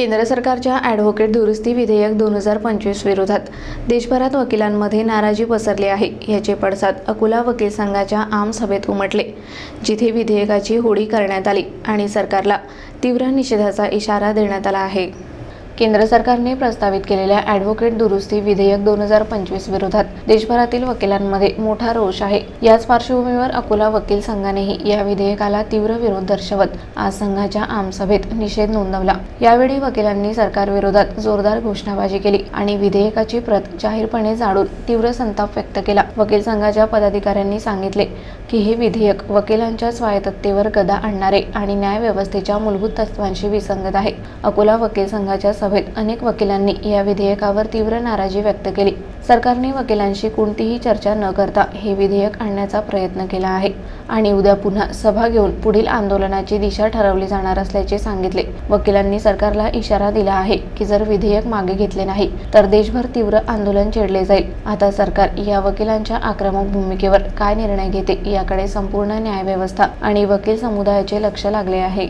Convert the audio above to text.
केंद्र सरकारच्या ॲडव्होकेट दुरुस्ती विधेयक 2025 विरोधात देशभरात वकिलांमध्ये नाराजी पसरली आहे। याचे पडसाद अकोला वकील संघाच्या आमसभेत उमटले, जिथे विधेयकाची होळी करण्यात आली आणि सरकारला तीव्र निषेधाचा इशारा देण्यात आला आहे। केंद्र सरकारने प्रस्तावित केलेल्या ॲडव्होकेट दुरुस्ती विधेयक 2025 विरोधात देशभरातील वकिलांमध्ये मोठा रोष आहे। याच पार्श्वभूमीवर अकोला वकील संघानेही या विधेयकाला तीव्र विरोध दर्शवत आज संघाच्या आमसभेत निषेध नोंदवला। यावेळी वकिलांनी सरकारविरोधात जोरदार घोषणाबाजी केली आणि विधेयकाची प्रत जाहीरपणे जाळून तीव्र संताप व्यक्त केला। वकील संघाच्या पदाधिकाऱ्यांनी सांगितले की हे विधेयक वकिलांच्या स्वायत्ततेवर गदा आणणारे आणि न्यायव्यवस्थेच्या मूलभूत तत्त्वांशी विसंगत आहे। अकोला वकील संघाच्या सभेत अनेक वकिलांनी या विधेयकावर तीव्र नाराजी व्यक्त केली। सरकारने वकिलांशी कोणतीही चर्चा न करता हे विधेयक आणण्याचा प्रयत्न केला आहे आणि उद्या पुन्हा सभा घेऊन पुढील आंदोलनाची दिशा ठरवली जाणार असल्याचे सांगितले। वकिलांनी सरकारला इशारा दिला आहे की जर विधेयक मागे घेतले नाही तर देशभर तीव्र आंदोलन छेडले जाईल। आता सरकार या वकिलांच्या आक्रमक भूमिकेवर काय निर्णय घेते याकडे संपूर्ण न्यायव्यवस्था आणि वकील समुदायाचे लक्ष लागले आहे।